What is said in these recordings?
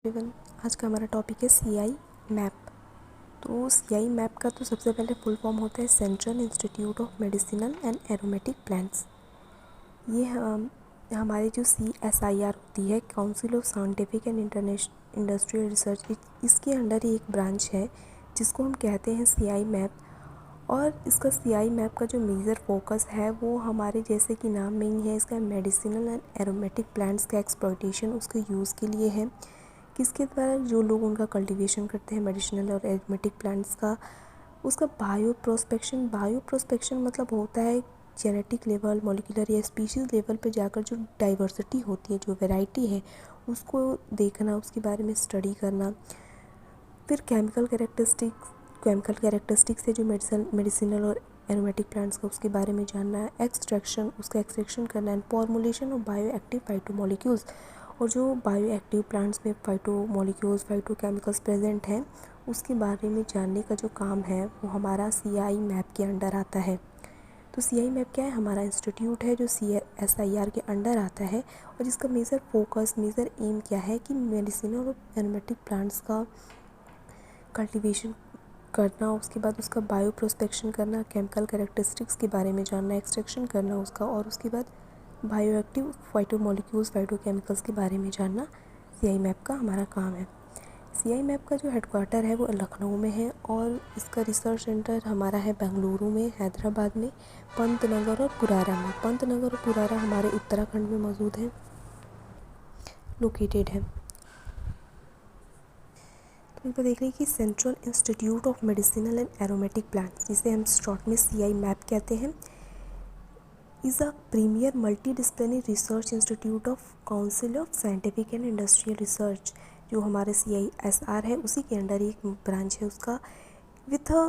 Everyone, आज का हमारा टॉपिक है सीआई मैप। तो सीआई मैप का तो सबसे पहले फुल फॉर्म होता है central institute of medicinal and aromatic plants. ये हमारे जो CSIR होती है, council of scientific and industrial research, इसके अंडर ही एक ब्रांच है जिसको हम कहते हैं सीआई मैप। और इसका सीआई मैप का जो मेजर फोकस है वो हमारे जैसे कि नाम में ही है, इसका मेडिसिनल एंड एरोमेटिक प्लांट्स का एक्सप्लॉयटेशन उसके यूज़ के लिए है। किसके द्वारा? जो लोग उनका कल्टीवेशन करते हैं मेडिसिनल और एरोमेटिक प्लांट्स का, उसका बायो प्रोस्पेक्शन मतलब होता है जेनेटिक लेवल, मॉलिक्यूलर या स्पीशीज़ लेवल पे जाकर जो डाइवर्सिटी होती है, जो वैरायटी है, उसको देखना, उसके बारे में स्टडी करना। फिर केमिकल कैरेक्टरिस्टिक्स है जो मेडिसिनल और एरोमेटिक प्लांट्स का, उसके बारे में जानना है। उसका एक्सट्रैक्शन करना है। फॉर्मुलेशन ऑफ बायो एक्टिव फाइटोमोलिक्यूल्स, और जो बायो एक्टिव प्लांट्स में फाइटोमोलिक्यूल्स, फाइटोकेमिकल्स प्रेजेंट हैं, उसके बारे में जानने का जो काम है वो हमारा सीआई मैप के अंडर आता है। तो सीआई मैप क्या है? हमारा इंस्टीट्यूट है जो CSIR के अंडर आता है, और जिसका मेजर एम क्या है कि मेडिसिनल और एरोमेटिक प्लांट्स का कल्टीवेशन करना, उसके बाद उसका बायो प्रोस्पेक्शन करना, केमिकल कैरेक्टरिस्टिक्स के बारे में जानना, एक्सट्रैक्शन करना उसका, और उसके बाद बायो एक्टिव फाइटोमोलिक्यूल्स, फाइटोकेमिकल्स के बारे में जानना सीआई मैप का हमारा काम है। सीआई मैप का जो हेडक्वार्टर है वो लखनऊ में है, और इसका रिसर्च सेंटर हमारा है बेंगलुरु में, हैदराबाद में, पंतनगर और पुरारा में। पंतनगर और पुरारा हमारे उत्तराखंड में मौजूद है, लोकेटेड है। तो इनको देख लीजिए कि central institute of medicinal and aromatic plants, जिसे हम शॉर्ट में सीआई मैप कहते हैं, is a premier multi disciplinary research institute of council of scientific and industrial research. जो हमारे CSIR है उसी के अंडर एक ब्रांच है उसका, with a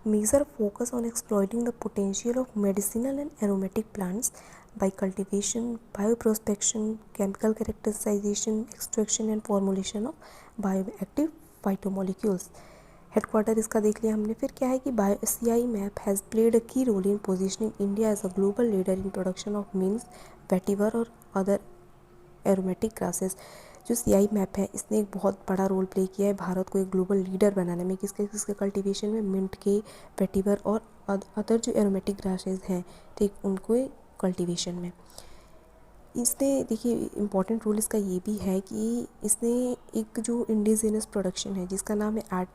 major focus on exploiting the potential of medicinal and aromatic plants by cultivation, bioprospection, chemical characterization, extraction and formulation of bioactive phytomolecules। Headquarter इसका देख लिया हमने। फिर क्या है कि CI MAP has played a key role in positioning India as a global leader in production of mints, vetiver और other aromatic grasses. जो सीआई मैप है इसने एक बहुत बड़ा रोल प्ले किया है भारत को एक ग्लोबल लीडर बनाने में। किसके कल्टीवेशन में? मिंट के, वेटिवर और अदर जो एरोमेटिक ग्रासेस हैं, ठीक, उनको कल्टीवेशन में। इसने देखिए इम्पॉर्टेंट रोल इसका ये भी है कि इसने एक जो इंडिजिनस प्रोडक्शन है जिसका नाम है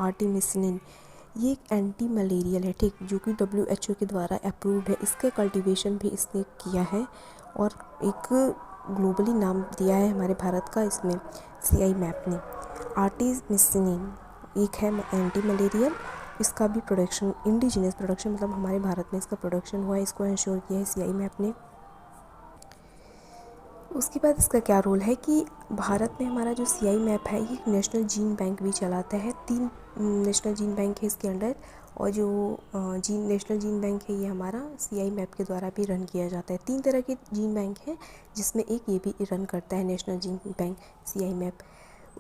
आर्टिमिसिनिन, ये एक एंटी मलेरियल है, ठीक, जो कि WHO के द्वारा अप्रूव्ड है। इसके कल्टीवेशन भी इसने किया है और एक ग्लोबली नाम दिया है हमारे भारत का इसमें सीआई मैप ने। आर्टिमिसिनिन एक है एंटी मलेरियल, इसका भी प्रोडक्शन, इंडिजिनस प्रोडक्शन मतलब हमारे भारत में इसका प्रोडक्शन हुआ है, इसको इंश्योर किया है सीआई मैप ने। उसके बाद इसका क्या रोल है कि भारत में हमारा जो सीआई मैप है ये नेशनल जीन बैंक भी चलाता है। 3 नेशनल जीन बैंक है इसके अंडर, और जो नेशनल जीन बैंक है ये हमारा सीआई मैप के द्वारा भी रन किया जाता है। 3 तरह के जीन बैंक हैं जिसमें एक ये भी रन करता है national gene bank CI map.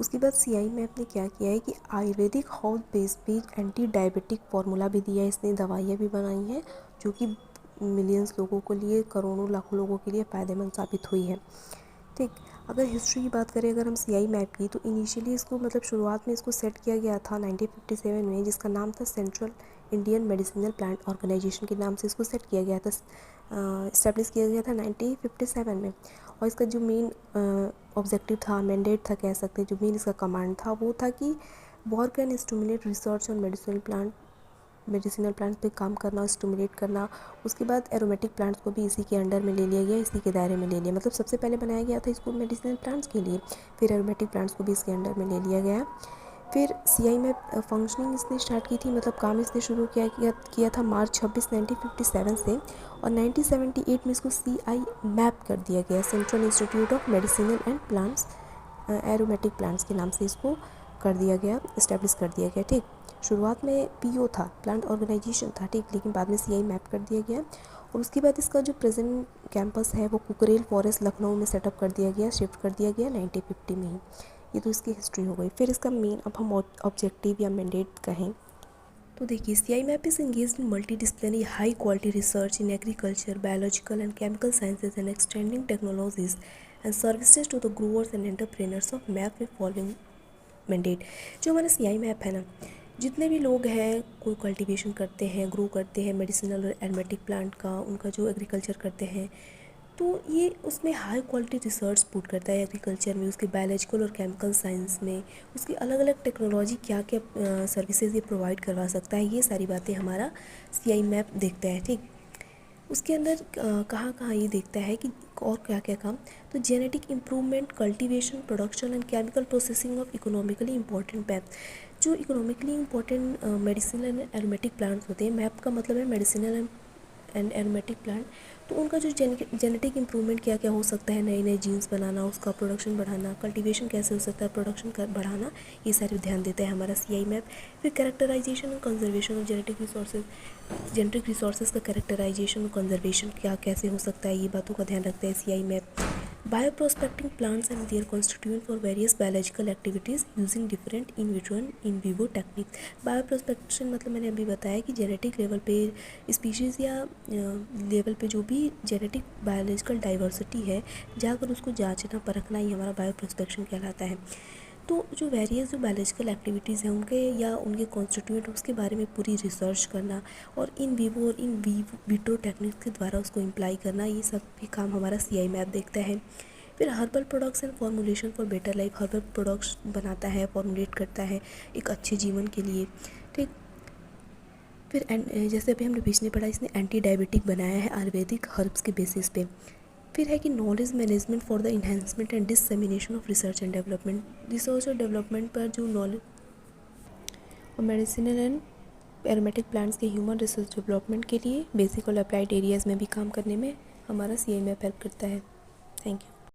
उसके बाद सीआई मैप ने क्या किया है कि आयुर्वेदिक हाउस बेस्ड भी एंटी डायबिटिक फार्मूला भी दिया है इसने, दवाइयाँ भी बनाई हैं जो कि मिलियंस लोगों के लिए, करोड़ों लाखों लोगों के लिए फ़ायदेमंद साबित हुई है, ठीक। अगर हिस्ट्री की बात करें अगर हम सीआई मैप की, तो इनिशियली इसको मतलब शुरुआत में इसको सेट किया गया था 1957 में, जिसका नाम था central Indian medicinal plant organisation के नाम से इसको सेट किया गया था, इस्टेब्लिश किया गया था 1957 में। और इसका जो मेन ऑब्जेक्टिव था, मैंडेट था कह सकते हैं, जो मेन इसका कमांड था वो था कि work and stimulate research on medicinal plants पे काम करना, स्टिमुलेट करना। उसके बाद एरोमेटिक प्लांट्स को भी इसी के अंडर में ले लिया गया, इसी के दायरे में ले लिया, मतलब सबसे पहले बनाया गया था इसको मेडिसिनल प्लांट्स के लिए, फिर एरोमेटिक प्लांट्स को भी इसके अंडर में ले लिया गया। फिर सीआई में फंक्शनिंग इसने स्टार्ट की थी, मतलब काम इसने शुरू किया था मार्च 26 1957 से, और 1978 में इसको सीआई मैप कर दिया गया, central institute of medicinal and plants aromatic plants के नाम से इसको कर दिया गया, इस्टेब्लिश कर दिया गया, ठीक। शुरुआत में PO था, प्लांट ऑर्गेनाइजेशन था, ठीक, लेकिन बाद में सीआई मैप कर दिया गया। और उसके बाद इसका जो प्रेजेंट कैंपस है वो कुकरेल फॉरेस्ट लखनऊ में सेटअप कर दिया गया, शिफ्ट कर दिया गया 1950 में ही। ये तो इसकी हिस्ट्री हो गई। फिर इसका मेन, अब हम ऑब्जेक्टिव या मैंडेट कहें तो देखिए, CI map is engaged in multidisciplinary high quality research in agriculture, biological and chemical sciences and extending technologies and services to the growers and entrepreneurs of MAP with following mandate. जो हमारा CI map है ना, जितने भी लोग हैं कोई cultivation करते हैं, ग्रो करते हैं मेडिसिनल और एरोमेटिक प्लांट का, उनका जो एग्रीकल्चर करते हैं, तो ये उसमें हाई क्वालिटी रिसर्च पुट करता है एग्रीकल्चर में, उसके बायोलॉजिकल और केमिकल साइंस में, उसकी अलग अलग टेक्नोलॉजी क्या क्या सर्विसेज ये प्रोवाइड करवा सकता है, ये सारी बातें हमारा CI मैप देखता है। ठीक, उसके अंदर कहाँ कहाँ ये देखता है कि और क्या क्या काम, तो genetic improvement, cultivation, production and chemical processing of economically important MAP. जो economically important medicinal and aromatic plants होते हैं, मैप का मतलब है मेडिसिनल एंड एरोमेटिक प्लांट, तो उनका जो जेनेटिक इंप्रूवमेंट क्या क्या हो सकता है, नए नए जीन्स बनाना, उसका प्रोडक्शन बढ़ाना, कल्टीवेशन कैसे हो सकता है, प्रोडक्शन बढ़ाना, ये सारे ध्यान देता है हमारा CI मैप। फिर कैरेक्टराइजेशन और कंजर्वेशन ऑफ जेनेटिक रिसोर्सेज का कैरेक्टराइजेशन और कंजर्वेशन क्या कैसे हो सकता है, ये बातों का ध्यान रखता है CI MAP. Bioprospecting plants and their constituent for various biological activities using different in vitro and in vivo techniques. Bioprospection मतलब मैंने अभी बताया कि जेनेटिक लेवल पे स्पीशीज़ या लेवल पे जो भी जेनेटिक बायोलॉजिकल डाइवर्सिटी है, जाकर उसको जांचना परखना, ही हमारा बायो प्रोस्पेक्शन कहलाता है। तो जो वेरियस जो बायोलॉजिकल एक्टिविटीज़ हैं उनके या उनके कॉन्स्टिट्यूएंट, उसके बारे में पूरी रिसर्च करना और इन विवो और इन विट्रो टेक्निक्स के द्वारा उसको इम्प्लाई करना, ये सब भी काम हमारा CI मैप देखता है। फिर herbal products and formulation for better life, herbal products बनाता है, फॉर्मुलेट करता है एक अच्छे जीवन के लिए। ठीक, फिर जैसे अभी हमने बीच में पढ़ा, इसने एंटी डायबिटिक बनाया है आयुर्वेदिक हर्ब्स के बेसिस पे। फिर है कि knowledge management for the enhancement and डिससेमिनेशन of research and development, research और डेवलपमेंट पर जो नॉलेज और मेडिसिनल एंड एरोमेटिक प्लांट्स के ह्यूमन रिसर्च डेवलपमेंट के लिए बेसिक और अप्लाइड एरियाज़ में भी काम करने में हमारा CI मैप हेल्प करता है। Thank you.